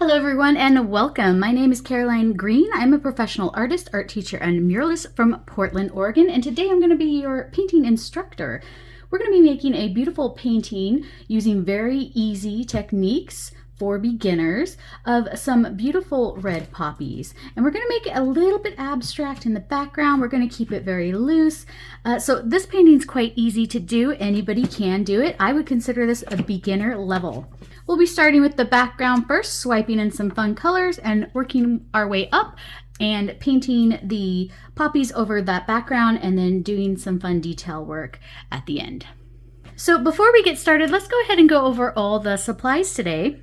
Hello everyone and welcome. My name is Caroline Green. I'm a professional artist, art teacher, and muralist from Portland, Oregon, and today I'm going to be your painting instructor. We're going to be making a beautiful painting using very easy techniques for beginners of some beautiful red poppies. And we're going to make it a little bit abstract in the background. We're going to keep it very loose. So this painting is quite easy to do. Anybody can do it. I would consider this a beginner level. We'll be starting with the background first, swiping in some fun colors and working our way up and painting the poppies over that background and then doing some fun detail work at the end. So before we get started, let's go ahead and go over all the supplies today.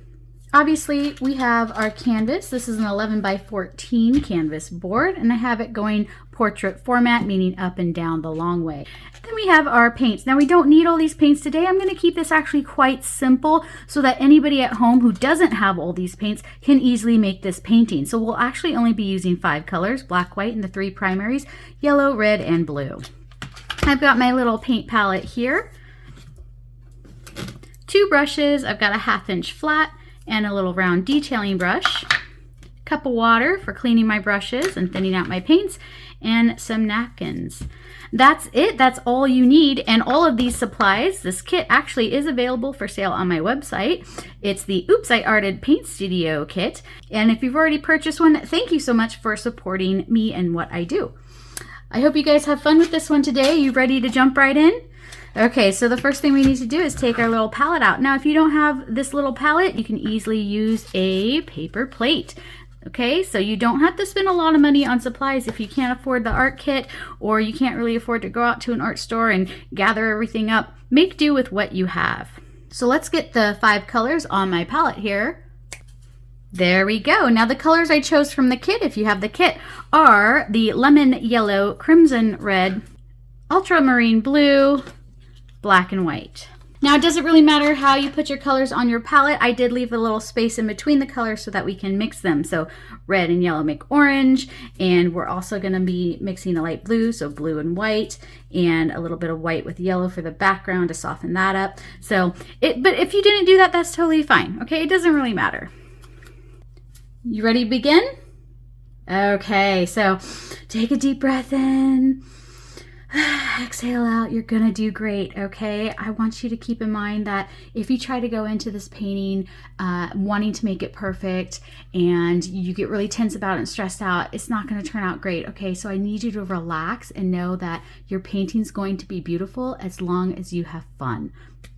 Obviously, we have our canvas. This is an 11 by 14 canvas board, and I have it going portrait format, meaning up and down the long way. Then we have our paints. Now, we don't need all these paints today. I'm going to keep this actually quite simple so that anybody at home who doesn't have all these paints can easily make this painting. So we'll actually only be using 5 colors, black, white, and the 3 primaries, yellow, red, and blue. I've got my little paint palette here. 2 brushes. I've got a 1/2 inch flat and a little round detailing brush, cup of water for cleaning my brushes and thinning out my paints, and some napkins. That's it. That's all you need. And all of these supplies, this kit actually is available for sale on my website. It's the Oops, I Arted Paint Studio kit. And if you've already purchased one, thank you so much for supporting me and what I do. I hope you guys have fun with this one today. Are you ready to jump right in? Okay, so the first thing we need to do is take our little palette out. Now, if you don't have this little palette, you can easily use a paper plate. Okay, so you don't have to spend a lot of money on supplies if you can't afford the art kit or you can't really afford to go out to an art store and gather everything up. Make do with what you have. So let's get the 5 colors on my palette here. There we go. Now the colors I chose from the kit, if you have the kit, are the lemon yellow, crimson red, ultramarine blue, black and white. Now, it doesn't really matter how you put your colors on your palette. I did leave a little space in between the colors so that we can mix them. So red and yellow make orange, and we're also going to be mixing a light blue, so blue and white, and a little bit of white with yellow for the background to soften that up. But if you didn't do that, that's totally fine. Okay, it doesn't really matter. You ready to begin? Okay, so take a deep breath in. Exhale out. You're gonna do great, okay? I want you to keep in mind that if you try to go into this painting wanting to make it perfect and you get really tense about it and stressed out, it's not gonna turn out great, okay? So I need you to relax and know that your painting's going to be beautiful as long as you have fun,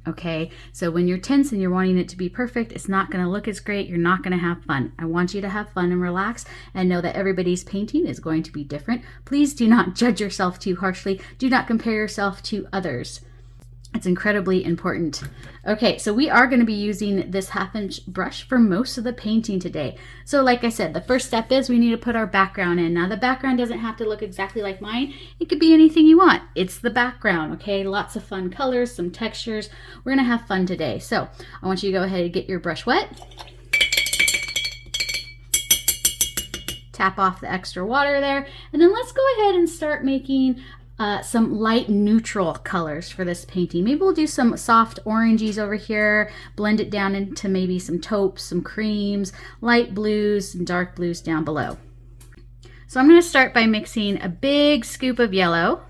okay? So when you're tense and you're wanting it to be perfect, it's not gonna look as great. You're not gonna have fun. I want you to have fun and relax and know that everybody's painting is going to be different. Please do not judge yourself too harshly. Do not compare yourself to others. It's incredibly important. Okay, so we are going to be using this 1/2 inch brush for most of the painting today. So like I said, the first step is we need to put our background in. Now the background doesn't have to look exactly like mine. It could be anything you want. It's the background, okay? Lots of fun colors, some textures. We're going to have fun today. So I want you to go ahead and get your brush wet. Tap off the extra water there. And then let's go ahead and start making some light neutral colors for this painting. Maybe we'll do some soft oranges over here, blend it down into maybe some taupes, some creams, light blues, and dark blues down below. So I'm going to start by mixing a big scoop of yellow.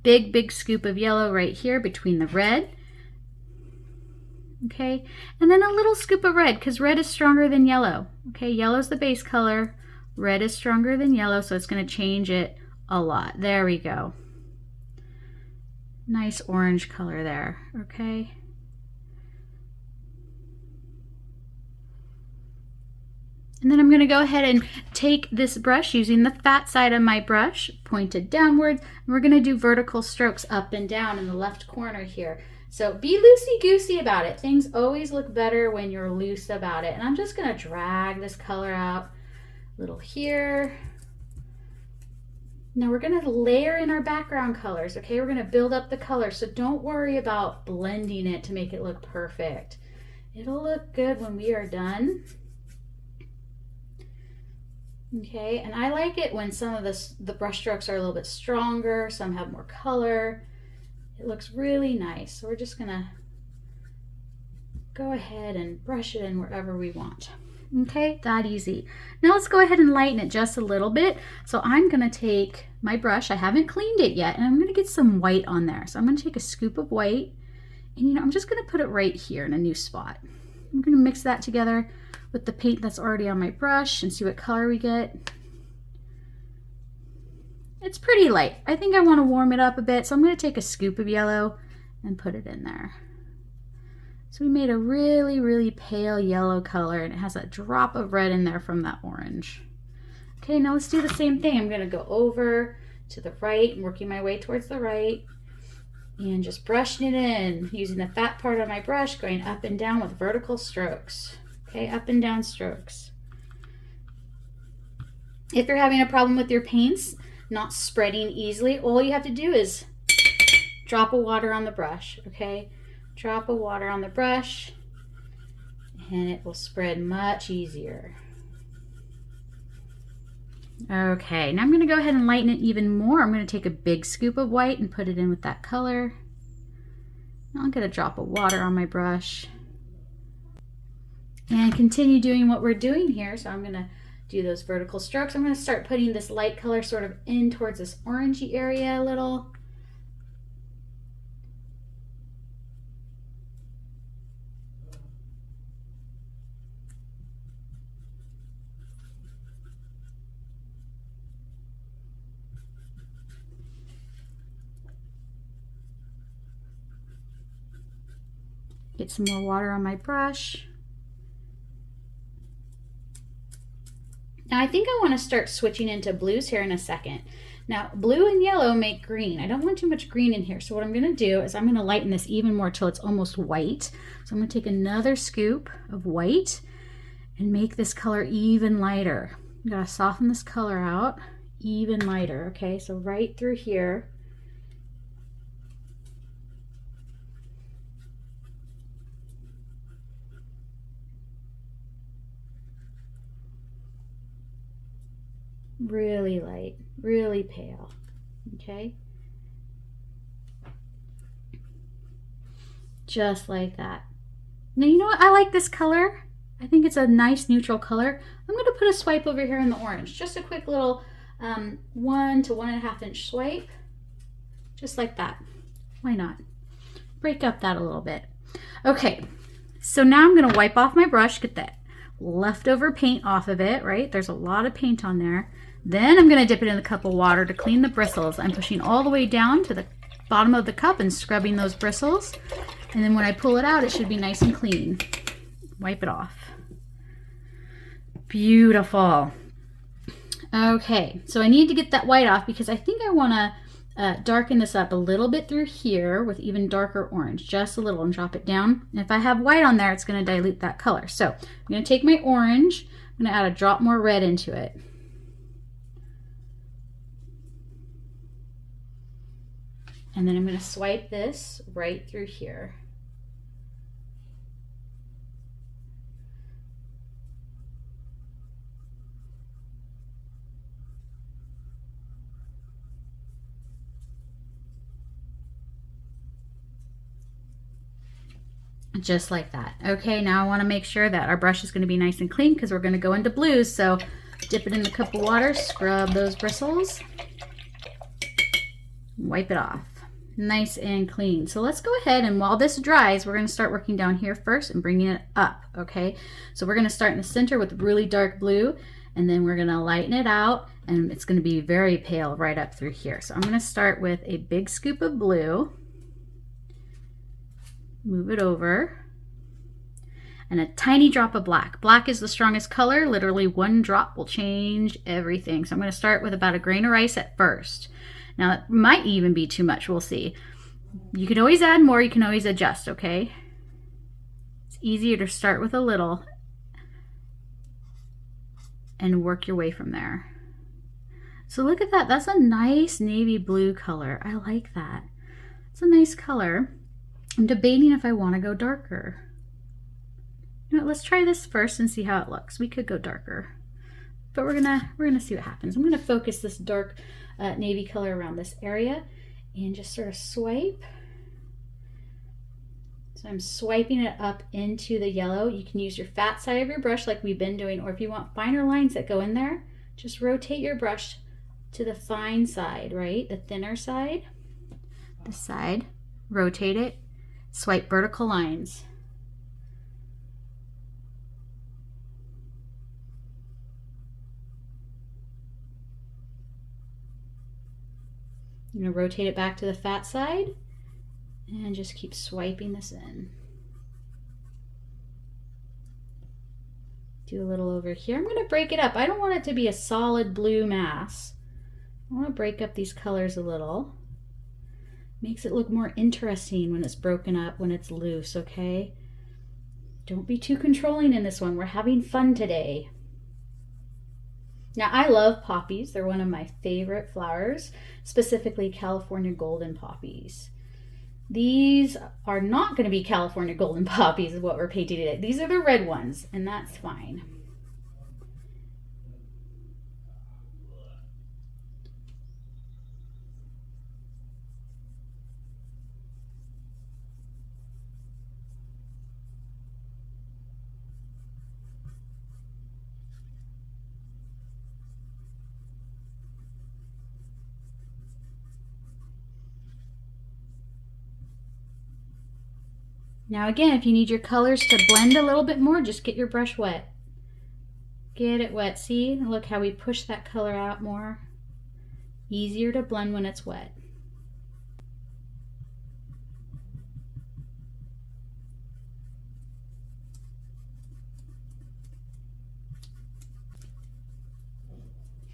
Big scoop of yellow right here between the red. Okay, and then a little scoop of red because red is stronger than yellow. Okay, yellow's the base color. Red is stronger than yellow, so it's going to change it a lot. There we go. Nice orange color there, okay? And then I'm going to go ahead and take this brush using the fat side of my brush, pointed downwards, and we're going to do vertical strokes up and down in the left corner here. So be loosey-goosey about it. Things always look better when you're loose about it. And I'm just going to drag this color out a little here. Now we're going to layer in our background colors, okay? We're going to build up the color, so don't worry about blending it to make it look perfect. It'll look good when we are done. Okay, and I like it when some of the brush strokes are a little bit stronger, some have more color. It looks really nice. So we're just going to go ahead and brush it in wherever we want. Okay, that easy. Now let's go ahead and lighten it just a little bit. So I'm gonna take my brush, I haven't cleaned it yet, and I'm gonna get some white on there. So I'm gonna take a scoop of white, and I'm just gonna put it right here in a new spot. I'm gonna mix that together with the paint that's already on my brush and see what color we get. It's pretty light. I think I wanna warm it up a bit, so I'm gonna take a scoop of yellow and put it in there. So we made a really, really pale yellow color, and it has a drop of red in there from that orange. Okay, now let's do the same thing. I'm gonna go over to the right, working my way towards the right, and just brushing it in, using the fat part of my brush, going up and down with vertical strokes. Okay, up and down strokes. If you're having a problem with your paints not spreading easily, all you have to do is drop of water on the brush, okay? Drop of water on the brush and it will spread much easier. Okay, now I'm going to go ahead and lighten it even more. I'm going to take a big scoop of white and put it in with that color. Now I'll get a drop of water on my brush and continue doing what we're doing here. So I'm going to do those vertical strokes. I'm going to start putting this light color sort of in towards this orangey area a little. Get some more water on my brush. Now I think I want to start switching into blues here in a second. Now blue and yellow make green. I don't want too much green in here. So what I'm going to do is I'm going to lighten this even more till it's almost white. So I'm going to take another scoop of white and make this color even lighter. You got to soften this color out, even lighter. Okay, so right through here. Really light, really pale, okay? Just like that. Now, you know what? I like this color. I think it's a nice neutral color. I'm going to put a swipe over here in the orange. Just a quick little 1 to 1.5 inch swipe. Just like that. Why not? Break up that a little bit. Okay, so now I'm going to wipe off my brush, get that leftover paint off of it, right? There's a lot of paint on there. Then I'm going to dip it in a cup of water to clean the bristles. I'm pushing all the way down to the bottom of the cup and scrubbing those bristles. And then when I pull it out, it should be nice and clean. Wipe it off. Beautiful. Okay, so I need to get that white off because I think I want to darken this up a little bit through here with even darker orange, just a little, and drop it down. And if I have white on there, it's going to dilute that color. So I'm going to take my orange, I'm going to add a drop more red into it. And then I'm going to swipe this right through here. Just like that. Okay, now I want to make sure that our brush is going to be nice and clean because we're going to go into blues. So dip it in a cup of water, scrub those bristles, wipe it off. Nice and clean. So let's go ahead, and while this dries, we're going to start working down here first and bringing it up. Okay, so we're going to start in the center with really dark blue, and then we're going to lighten it out, and it's going to be very pale right up through here. So I'm going to start with a big scoop of blue, move it over, and a tiny drop of black. Black is the strongest color. Literally one drop will change everything. So I'm going to start with about a grain of rice at first. Now, it might even be too much. We'll see. You can always add more. You can always adjust, okay? It's easier to start with a little and work your way from there. So look at that. That's a nice navy blue color. I like that. It's a nice color. I'm debating if I want to go darker. You know, let's try this first and see how it looks. We could go darker, but we're gonna see what happens. I'm gonna focus this dark navy color around this area and just sort of swipe So I'm swiping it up into the yellow. You can use your fat side of your brush like we've been doing, or if you want finer lines that go in there, just rotate your brush to the fine side, right? The thinner side. This side, rotate it, swipe vertical lines. I'm going to rotate it back to the fat side and just keep swiping this in. Do a little over here. I'm going to break it up. I don't want it to be a solid blue mass. I want to break up these colors a little. Makes it look more interesting when it's broken up, when it's loose, okay? Don't be too controlling in this one. We're having fun today. Now, I love poppies. They're one of my favorite flowers, specifically California golden poppies. These are not going to be California golden poppies is what we're painting today. These are the red ones, and that's fine. Now again, if you need your colors to blend a little bit more, just get your brush wet. Get it wet. See, look how we push that color out more. Easier to blend when it's wet.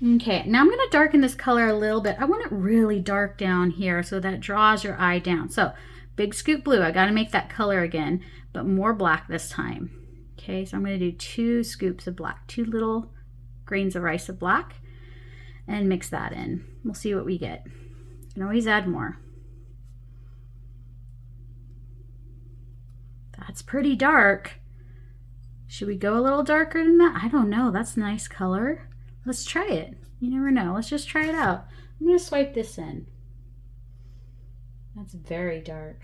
Okay, now I'm going to darken this color a little bit. I want it really dark down here so that draws your eye down. So big scoop blue, I got to make that color again, but more black this time. Okay, so I'm going to do 2 scoops of black, 2 little grains of rice of black, and mix that in. We'll see what we get. You can always add more. That's pretty dark. Should we go a little darker than that? I don't know. That's a nice color. Let's try it. You never know. Let's just try it out. I'm going to swipe this in. That's very dark.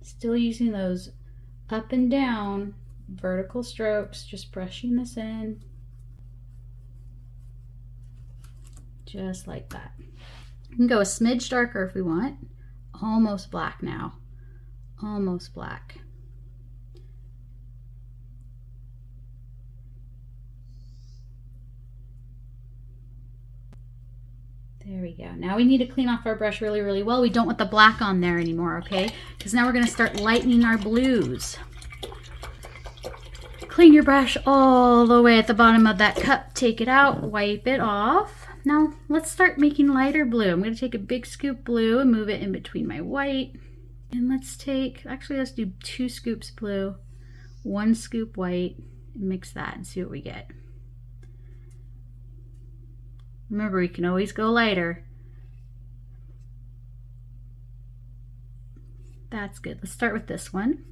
Still using those up and down vertical strokes, just brushing this in. Just like that. We can go a smidge darker if we want. Almost black now. Almost black. There we go. Now we need to clean off our brush really, really well. We don't want the black on there anymore, okay? Because now we're going to start lightening our blues. Clean your brush all the way at the bottom of that cup. Take it out, wipe it off. Now let's start making lighter blue. I'm going to take a big scoop blue and move it in between my white. And let's take, actually let's do 2 scoops blue, 1 scoop white, and mix that and see what we get. Remember, we can always go lighter. That's good. Let's start with this one.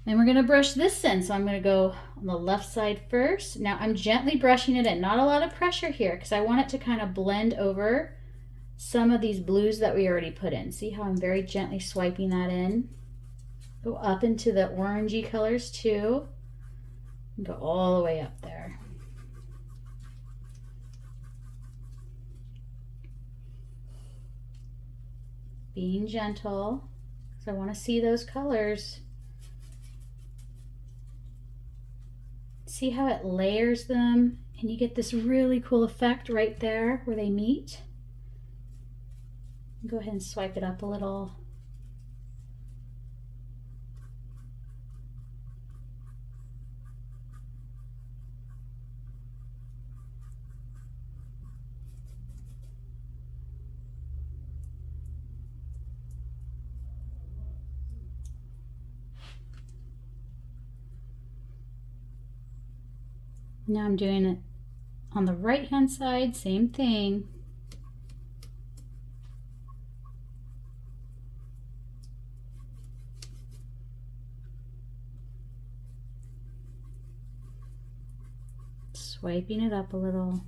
And we're going to brush this in. So I'm going to go on the left side first. Now I'm gently brushing it in. Not a lot of pressure here because I want it to kind of blend over some of these blues that we already put in. See how I'm very gently swiping that in? Go up into the orangey colors too. And go all the way up there. Being gentle, because I want to see those colors. See how it layers them, and you get this really cool effect right there where they meet. Go ahead and swipe it up a little. Now I'm doing it on the right hand side, same thing. Swiping it up a little.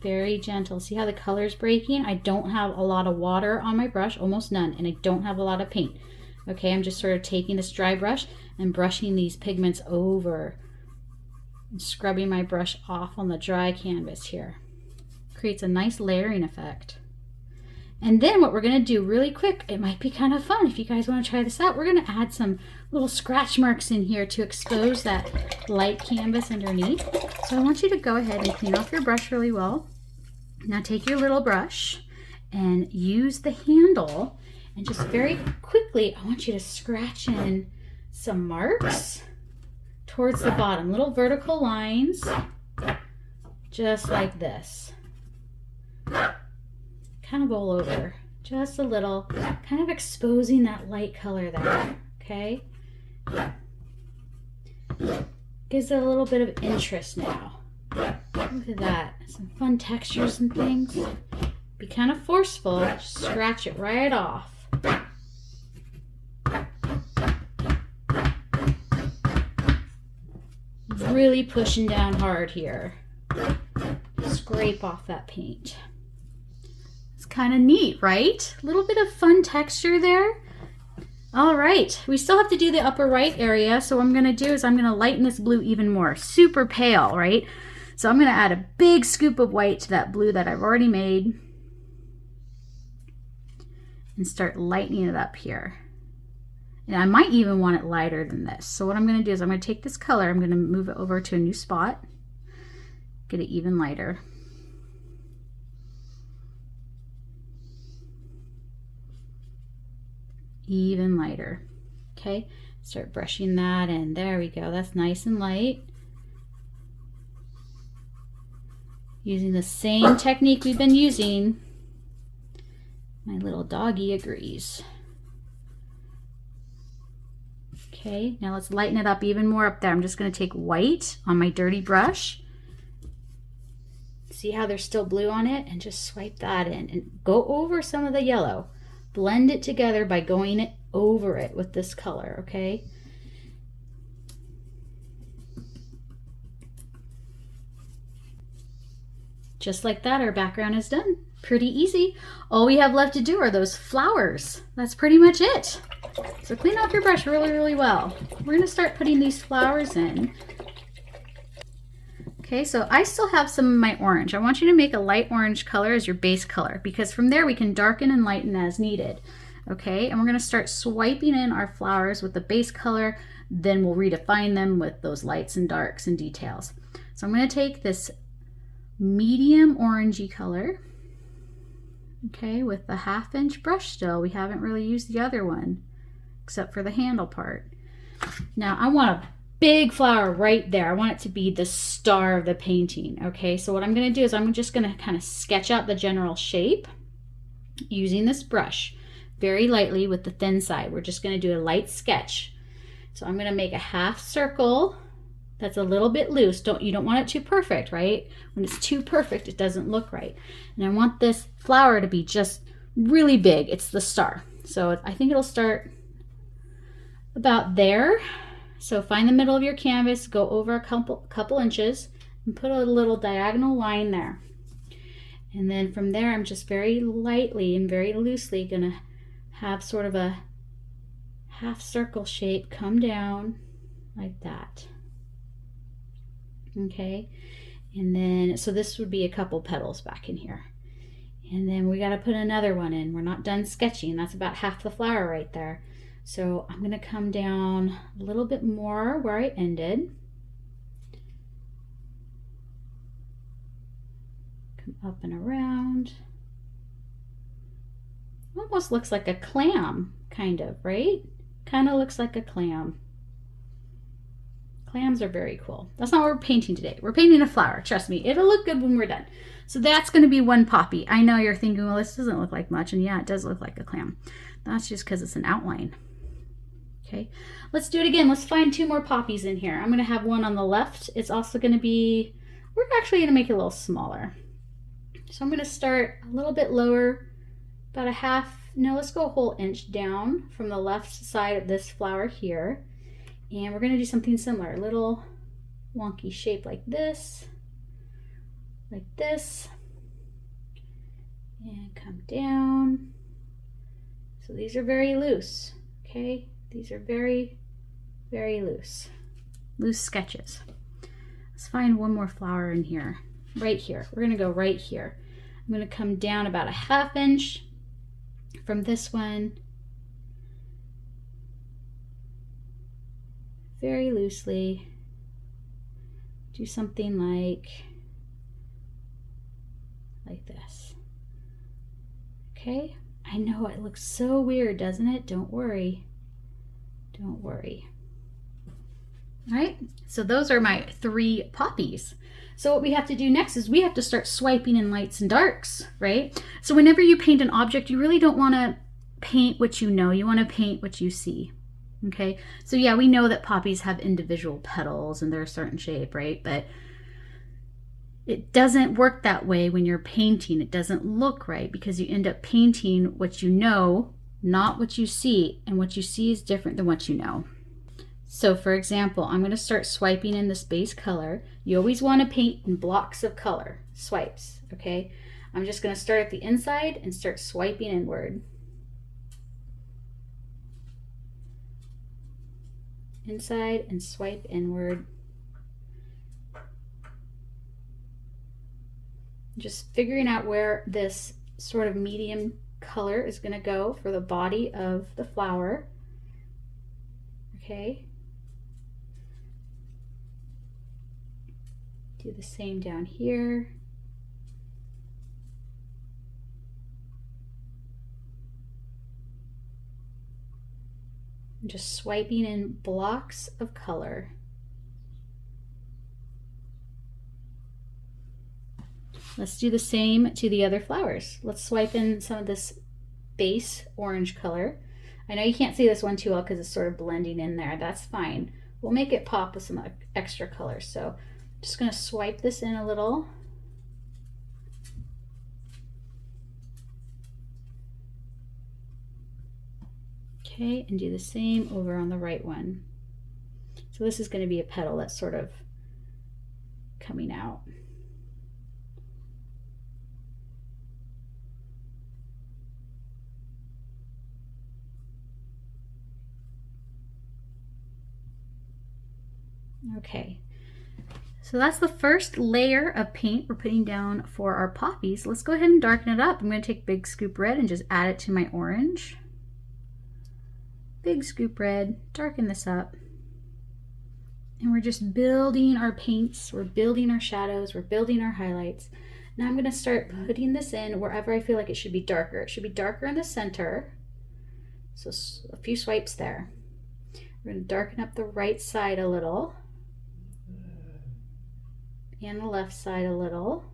Very gentle. See how the color's breaking? I don't have a lot of water on my brush, almost none, and I don't have a lot of paint. Okay, I'm just sort of taking this dry brush and brushing these pigments over and scrubbing my brush off on the dry canvas here. Creates a nice layering effect. And then what we're going to do really quick, it might be kind of fun if you guys want to try this out, we're going to add some little scratch marks in here to expose that light canvas underneath. So I want you to go ahead and clean off your brush really well. Now take your little brush and use the handle and just very quickly, I want you to scratch in some marks towards the bottom, little vertical lines, just like this. Kind of all over, just a little, kind of exposing that light color there, okay? Gives it a little bit of interest now. Look at that, some fun textures and things. Be kind of forceful, just scratch it right off. Really pushing down hard here. Scrape off that paint. It's kind of neat, right? A little bit of fun texture there. All right, we still have to do the upper right area. So what I'm gonna do is I'm gonna lighten this blue even more. Super pale, right? So I'm gonna add a big scoop of white to that blue that I've already made and start lightening it up here. And I might even want it lighter than this. So what I'm gonna do is I'm gonna take this color, I'm gonna move it over to a new spot, get it even lighter. Even lighter. Okay, start brushing that in. There we go. That's nice and light. Using the same technique we've been using. My little doggy agrees. Okay, now let's lighten it up even more up there. I'm just going to take white on my dirty brush. See how there's still blue on it? And just swipe that in and go over some of the yellow. Blend it together by going it over it with this color, okay? Just like that, our background is done. Pretty easy. All we have left to do are those flowers. That's pretty much it. So clean off your brush really, really well. We're gonna start putting these flowers in. Okay, so I still have some of my orange. I want you to make a light orange color as your base color because from there we can darken and lighten as needed. Okay, and we're gonna start swiping in our flowers with the base color, then we'll redefine them with those lights and darks and details. So I'm gonna take this medium orangey color, okay, with the 1/2 inch brush still. We haven't really used the other one except for the handle part. Now I want a big flower right there. I want it to be the star of the painting. Okay, so what I'm going to do is I'm just going to kind of sketch out the general shape using this brush very lightly with the thin side. We're just going to do a light sketch. So I'm going to make a 1/2 circle that's a little bit loose. You don't want it too perfect, right? When it's too perfect, it doesn't look right. And I want this flower to be just really big. It's the star. So I think it'll start about there. So find the middle of your canvas, go over a couple inches and put a little diagonal line there. And then from there, I'm just very lightly and very loosely gonna have sort of a 1/2 circle shape come down like that. Okay, and then, so this would be a couple petals back in here. And then we gotta put another one in. We're not done sketching. That's about 1/2 the flower right there. So I'm going to come down a little bit more where I ended. Come up and around. Almost looks like a clam, kind of, right? Kind of looks like a clam. Clams are very cool. That's not what we're painting today. We're painting a flower. Trust me, it'll look good when we're done. So that's going to be one poppy. I know you're thinking, well, this doesn't look like much. And yeah, it does look like a clam. That's just because it's an outline. Okay, let's do it again. Let's find 2 more poppies in here. I'm going to have one on the left. It's also going to be, we're actually going to make it a little smaller. So I'm going to start a little bit lower, about a 1/2, no, let's go a whole inch down from the left side of this flower here. And we're going to do something similar, a little wonky shape like this, and come down. So these are very loose, okay? These are very, very loose. Loose sketches. Let's find one more flower in here. Right here. We're gonna go right here. I'm gonna come down about a 1/2 inch from this one. Very loosely. Do something like this. Okay? I know it looks so weird, doesn't it? Don't worry. Don't worry. All right, so those are my 3 poppies. So what we have to do next is we have to start swiping in lights and darks, right? So whenever you paint an object, you really don't want to paint what you know. You want to paint what you see, okay? So yeah, we know that poppies have individual petals and they're a certain shape, right? But it doesn't work that way when you're painting. It doesn't look right because you end up painting what you know, not what you see. And what you see is different than what you know. So for example, I'm going to start swiping in this base color. You always want to paint in blocks of color, swipes, okay? I'm just going to start at the inside and start swiping inward. Inside and swipe inward. Just figuring out where this sort of medium color is going to go for the body of the flower. Okay. Do the same down here. I'm just swiping in blocks of color. Let's do the same to the other flowers. Let's swipe in some of this base orange color. I know you can't see this one too well because it's sort of blending in there. That's fine. We'll make it pop with some extra colors. So I'm just going to swipe this in a little. Okay, and do the same over on the right one. So this is going to be a petal that's sort of coming out. Okay, so that's the first layer of paint we're putting down for our poppies. Let's go ahead and darken it up. I'm going to take big scoop red and just add it to my orange. Big scoop red, darken this up. And we're just building our paints, we're building our shadows, we're building our highlights. Now I'm going to start putting this in wherever I feel like it should be darker. It should be darker in the center. So a few swipes there. We're going to darken up the right side a little. And the left side a little.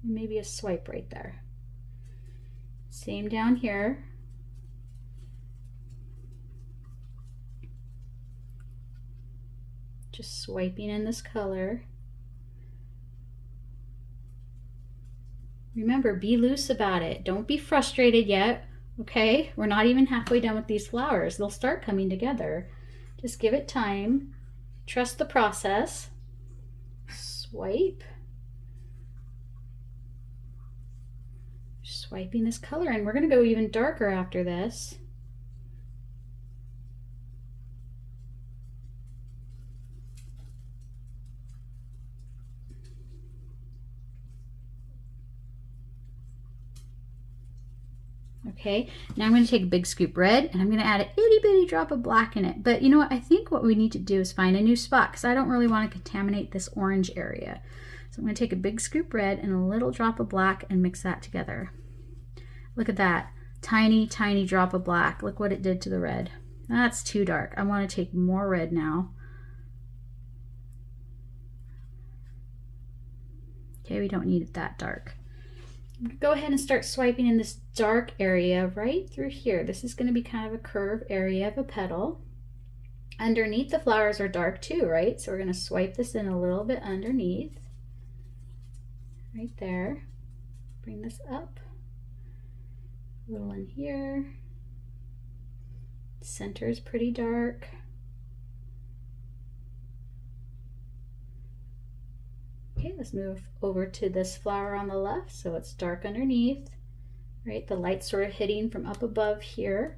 And maybe a swipe right there. Same down here. Just swiping in this color. Remember, be loose about it. Don't be frustrated yet, okay? We're not even halfway done with these flowers. They'll start coming together. Just give it time. Trust the process. Swipe. Swiping this color, and we're going to go even darker after this. Okay, now I'm going to take a big scoop red and I'm going to add an itty bitty drop of black in it. But you know what? I think what we need to do is find a new spot because I don't really want to contaminate this orange area. So I'm going to take a big scoop red and a little drop of black and mix that together. Look at that. Tiny, tiny drop of black. Look what it did to the red. That's too dark. I want to take more red now. Okay, we don't need it that dark. Go ahead and start swiping in this dark area right through here. This is going to be kind of a curved area of a petal. Underneath the flowers are dark too, right? So we're going to swipe this in a little bit underneath. Right there. Bring this up. A little in here. Center is pretty dark. Okay, let's move over to this flower on the left so it's dark underneath. right? The light's sort of hitting from up above here.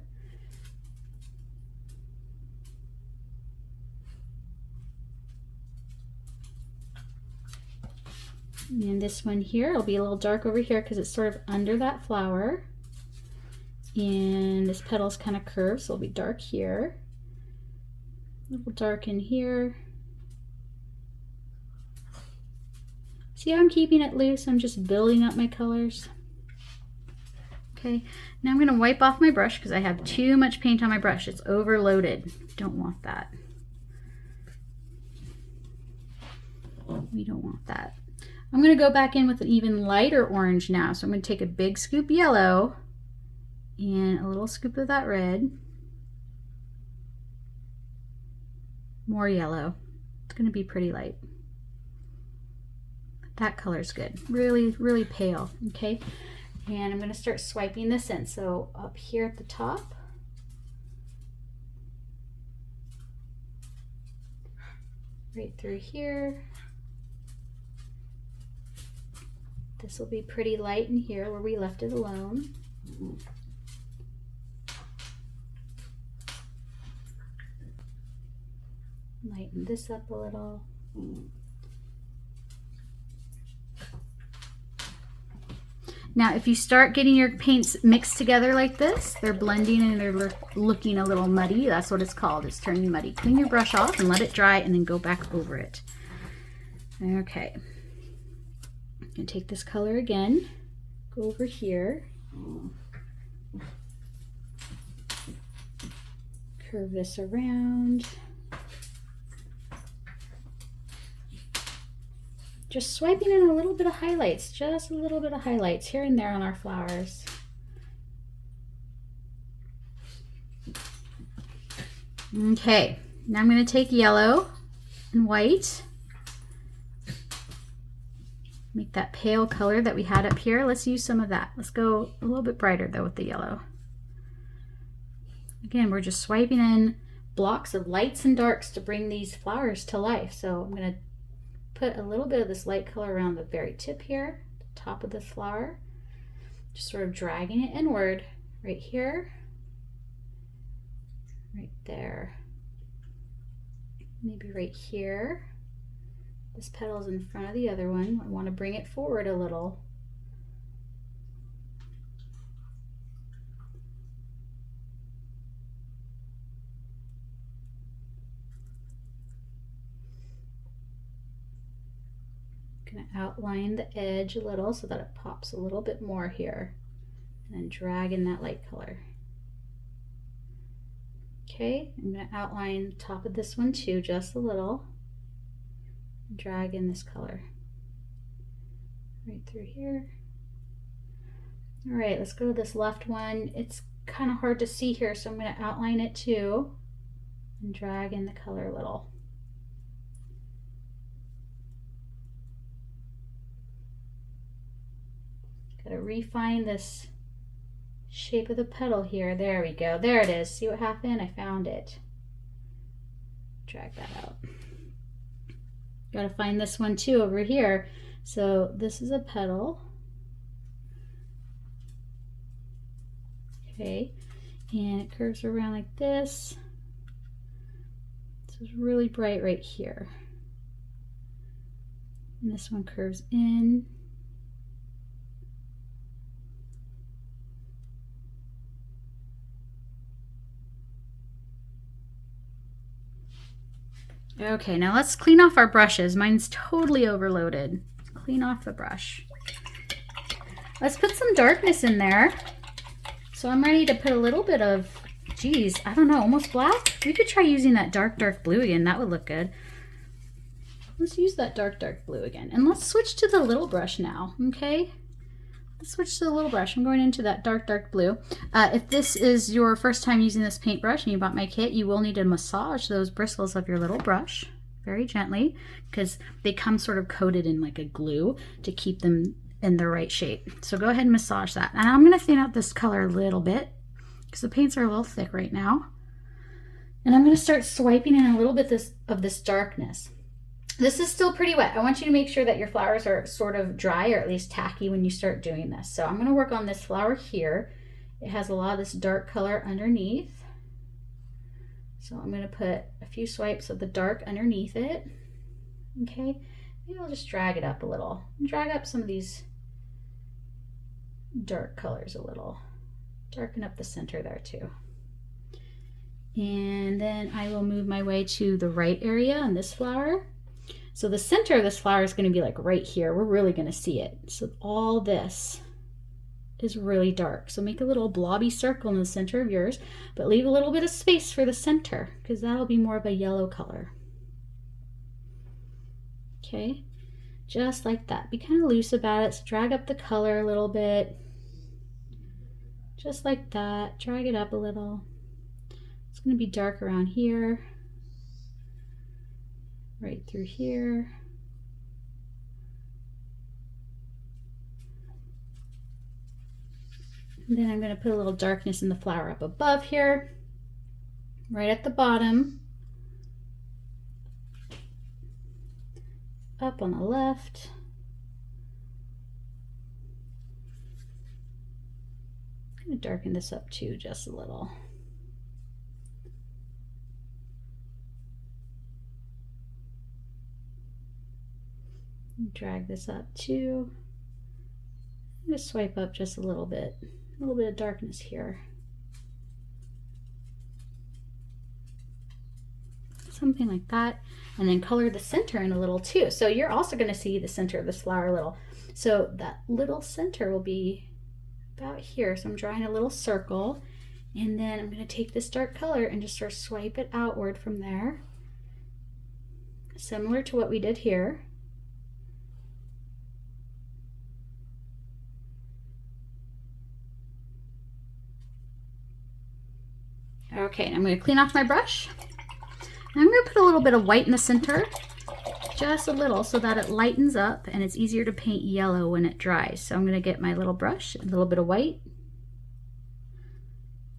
And this one here, it'll be a little dark over here because it's sort of under that flower. And this petal's kind of curved, so it'll be dark here. A little dark in here. See how I'm keeping it loose? I'm just building up my colors. Okay, now I'm gonna wipe off my brush because I have too much paint on my brush. It's overloaded. Don't want that. We don't want that. I'm gonna go back in with an even lighter orange now. So I'm gonna take a big scoop yellow and a little scoop of that red. More yellow. It's gonna be pretty light. That color's good. Really, really pale, okay? And I'm gonna start swiping this in. So up here at the top, right through here. This will be pretty light in here where we left it alone. Lighten this up a little. Now, if you start getting your paints mixed together like this, they're blending and they're looking a little muddy. That's what it's called. It's turning muddy. Clean your brush off and let it dry and then go back over it. Okay. I'm going to take this color again, go over here, curve this around. Just swiping in a little bit of highlights, just a little bit of highlights here and there on our flowers. Okay, now I'm going to take yellow and white. Make that pale color that we had up here. Let's use some of that. Let's go a little bit brighter though with the yellow. Again, we're just swiping in blocks of lights and darks to bring these flowers to life. So I'm going to put a little bit of this light color around the very tip here, the top of the flower. Just sort of dragging it inward right here, right there, maybe right here. This petal is in front of the other one. I want to bring it forward a little. I'm going to outline the edge a little so that it pops a little bit more here. And then drag in that light color. Okay, I'm going to outline the top of this one too, just a little. Drag in this color right through here. All right, let's go to this left one. It's kind of hard to see here, so I'm going to outline it too and drag in the color a little. Got to refine this shape of the petal here. There we go. There it is. See what happened? I found it. Drag that out. Got to find this one too over here. So this is a petal. Okay, and it curves around like this. So it's really bright right here. And this one curves in. Okay, now let's clean off our brushes. Mine's totally overloaded. Clean off the brush. Let's put some darkness in there. So I'm ready to put a little bit of, geez, I don't know, almost black? We could try using that dark, dark blue again. That would look good. Let's use that dark, dark blue again. And let's switch to the little brush now, okay? Let's switch to the little brush. I'm going into that dark, dark blue. If this is your first time using this paintbrush and you bought my kit, you will need to massage those bristles of your little brush very gently because they come sort of coated in like a glue to keep them in the right shape. So go ahead and massage that. And I'm going to thin out this color a little bit because the paints are a little thick right now. And I'm going to start swiping in a little bit of this darkness. This is still pretty wet. I want you to make sure that your flowers are sort of dry or at least tacky when you start doing this. So I'm going to work on this flower here. It has a lot of this dark color underneath. So I'm going to put a few swipes of the dark underneath it. Okay, maybe I'll just drag it up a little. Drag up some of these dark colors a little. Darken up the center there too. And then I will move my way to the right area on this flower. So the center of this flower is going to be like right here. We're really going to see it. So all this is really dark. So make a little blobby circle in the center of yours, but leave a little bit of space for the center because that'll be more of a yellow color. Okay, just like that. Be kind of loose about it. So drag up the color a little bit. Just like that. Drag it up a little. It's going to be dark around here. Right through here. And then I'm going to put a little darkness in the flower up above here, right at the bottom, up on the left. I'm going to darken this up too, just a little. Drag this up too. Just swipe up just a little bit of darkness here. Something like that. And then color the center in a little too. So you're also going to see the center of this flower a little. So that little center will be about here. So I'm drawing a little circle, and then I'm going to take this dark color and just sort of swipe it outward from there. Similar to what we did here. Okay, I'm going to clean off my brush. I'm going to put a little bit of white in the center, just a little, so that it lightens up and it's easier to paint yellow when it dries. So I'm going to get my little brush, a little bit of white.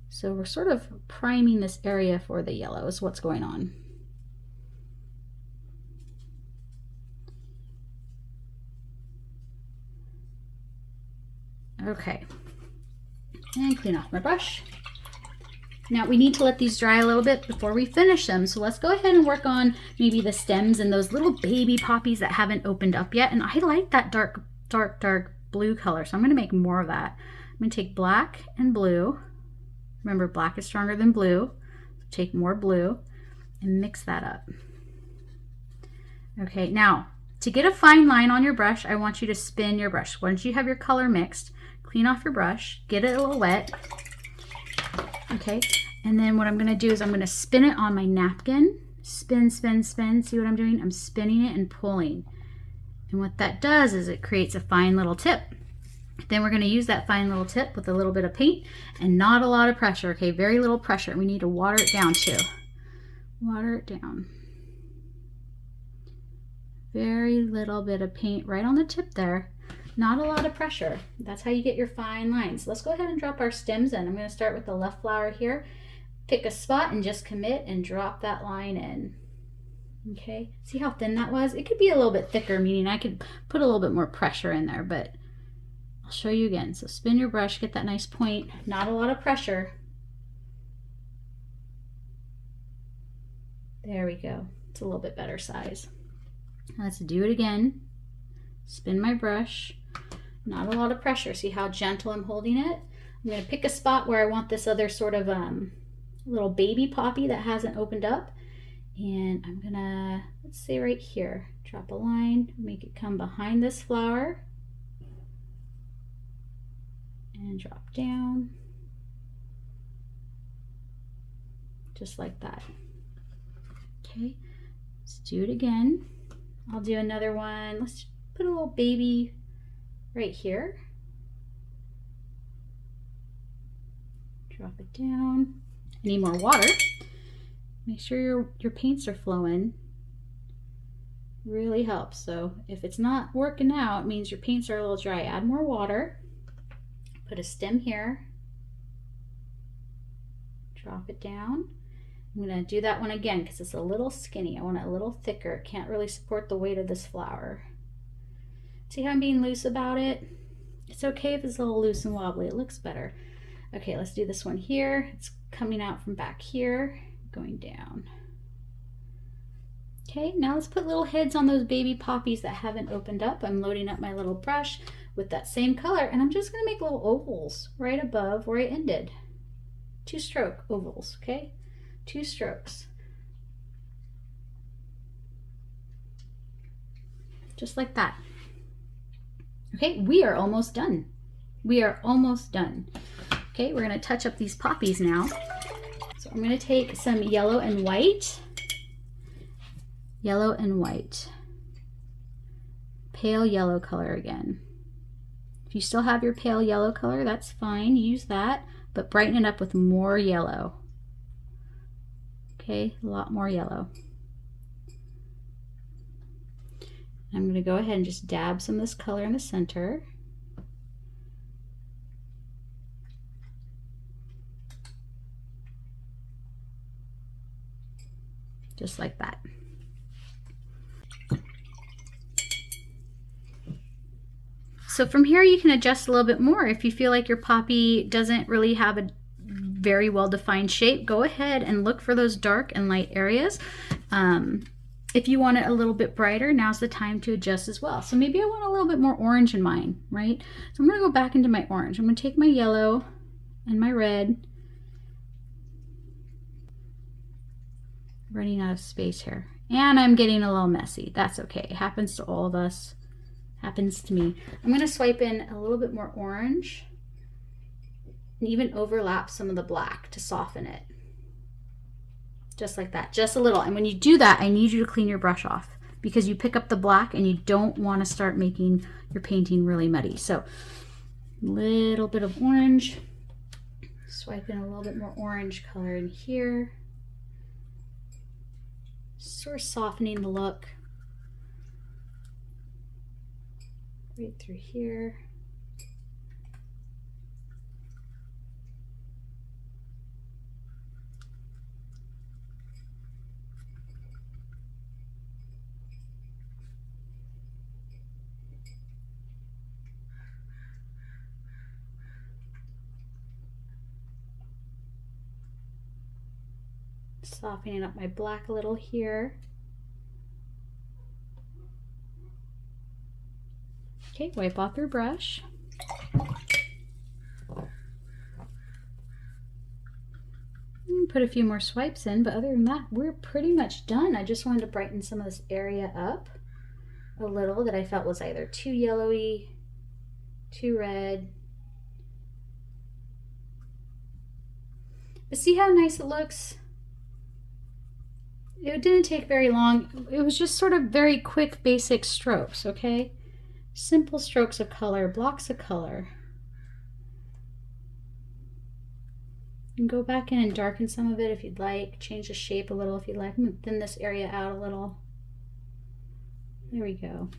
So we're sort of priming this area for the yellow is what's going on. Okay, and clean off my brush. Now we need to let these dry a little bit before we finish them. So let's go ahead and work on maybe the stems and those little baby poppies that haven't opened up yet. And I like that dark blue color. So I'm going to make more of that. I'm going to take black and blue. Remember, black is stronger than blue. So take more blue and mix that up. Okay, now to get a fine line on your brush, I want you to spin your brush. Once you have your color mixed, clean off your brush, get it a little wet. Okay, and then what I'm going to do is I'm going to spin it on my napkin. Spin, spin, spin. See what I'm doing? I'm spinning it and pulling. And what that does is it creates a fine little tip. Then we're going to use that fine little tip with a little bit of paint and not a lot of pressure. Okay, very little pressure. We need to water it down too. Water it down. Very little bit of paint right on the tip there. Not a lot of pressure. That's how you get your fine lines. Let's go ahead and drop our stems in. I'm going to start with the left flower here. Pick a spot and just commit and drop that line in. Okay, see how thin that was? It could be a little bit thicker, meaning I could put a little bit more pressure in there, but I'll show you again. So spin your brush, get that nice point. Not a lot of pressure. There we go. It's a little bit better size. Let's do it again. Spin my brush. Not a lot of pressure. See how gentle I'm holding it? I'm going to pick a spot where I want this other sort of little baby poppy that hasn't opened up. And I'm going to, let's say right here, drop a line, make it come behind this flower. And drop down. Just like that. Okay, let's do it again. I'll do another one. Let's put a little baby right here. Drop it down. I need more water. Make sure your paints are flowing. Really helps. So if it's not working out, it means your paints are a little dry. Add more water. Put a stem here. Drop it down. I'm going to do that one again because it's a little skinny. I want it a little thicker. It can't really support the weight of this flower. See how I'm being loose about it? It's okay if it's a little loose and wobbly. It looks better. Okay, let's do this one here. It's coming out from back here, going down. Okay, now let's put little heads on those baby poppies that haven't opened up. I'm loading up my little brush with that same color, and I'm just going to make little ovals right above where I ended. 2-stroke ovals, okay? 2 strokes. Just like that. Okay, we are almost done. We are almost done. Okay, we're going to touch up these poppies now. So I'm going to take some yellow and white. Yellow and white. Pale yellow color again. If you still have your pale yellow color, that's fine. Use that, but brighten it up with more yellow. Okay, a lot more yellow. I'm going to go ahead and just dab some of this color in the center. Just like that. So from here you can adjust a little bit more. If you feel like your poppy doesn't really have a very well-defined shape, go ahead and look for those dark and light areas. If you want it a little bit brighter, now's the time to adjust as well. So maybe I want a little bit more orange in mine, right? So I'm going to go back into my orange. I'm going to take my yellow and my red. Running out of space here. And I'm getting a little messy. That's okay. It happens to all of us. Happens to me. I'm going to swipe in a little bit more orange and even overlap some of the black to soften it. Just like that, just a little. And when you do that, I need you to clean your brush off because you pick up the black and you don't want to start making your painting really muddy. So a little bit of orange, swipe in a little bit more orange color in here, sort of softening the look right through here. Softening up my black a little here. Okay, wipe off your brush. Put a few more swipes in, but other than that, we're pretty much done. I just wanted to brighten some of this area up a little that I felt was either too yellowy, too red. But see how nice it looks? It didn't take very long. It was just sort of very quick, basic strokes, okay? Simple strokes of color, blocks of color. You can go back in and darken some of it if you'd like. Change the shape a little if you'd like. I'm going to thin this area out a little. There we go.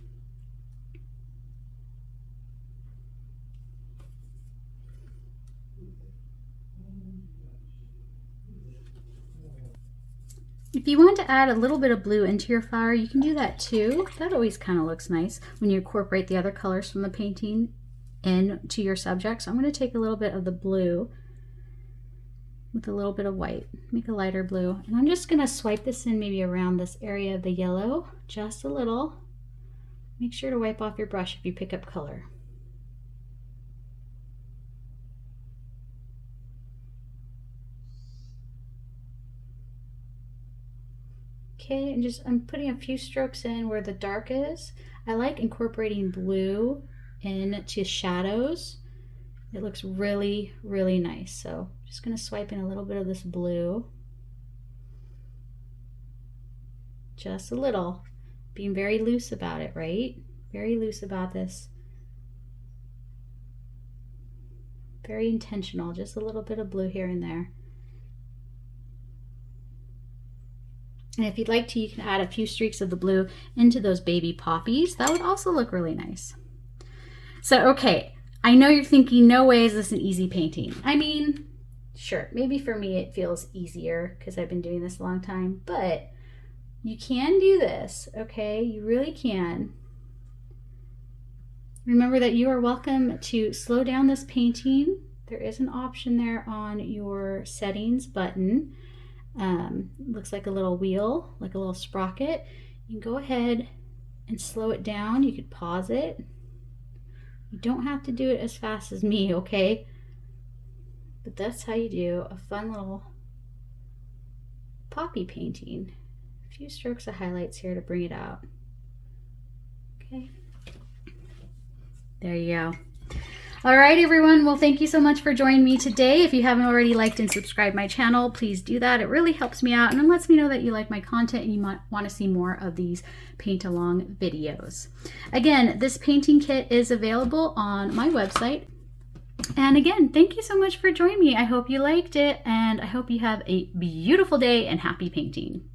If you want to add a little bit of blue into your flower, you can do that too. That always kind of looks nice when you incorporate the other colors from the painting into your subject. So I'm going to take a little bit of the blue with a little bit of white, make a lighter blue. And I'm just going to swipe this in maybe around this area of the yellow, just a little. Make sure to wipe off your brush if you pick up color. Okay, and I'm putting a few strokes in where the dark is. I like incorporating blue into shadows. It looks really, really nice. So just going to swipe in a little bit of this blue. Just a little. Being very loose about it, right? Very loose about this. Very intentional. Just a little bit of blue here and there. And if you'd like to, you can add a few streaks of the blue into those baby poppies. That would also look really nice. So, okay, I know you're thinking, no way is this an easy painting. I mean, Sure, maybe for me it feels easier because I've been doing this a long time, but you can do this, okay? You really can. Remember that you are welcome to slow down this painting. There is an option there on your settings button. Looks like a little wheel, like a little sprocket. You can go ahead and slow it down. You could pause it. You don't have to do it as fast as me, okay? But that's how you do a fun little poppy painting. A few strokes of highlights here to bring it out. Okay. There you go. All right, everyone. Well, thank you so much for joining me today. If you haven't already liked and subscribed my channel, please do that. It really helps me out and it lets me know that you like my content and you might want to see more of these paint along videos. Again, this painting kit is available on my website. And again, thank you so much for joining me. I hope you liked it and I hope you have a beautiful day and happy painting.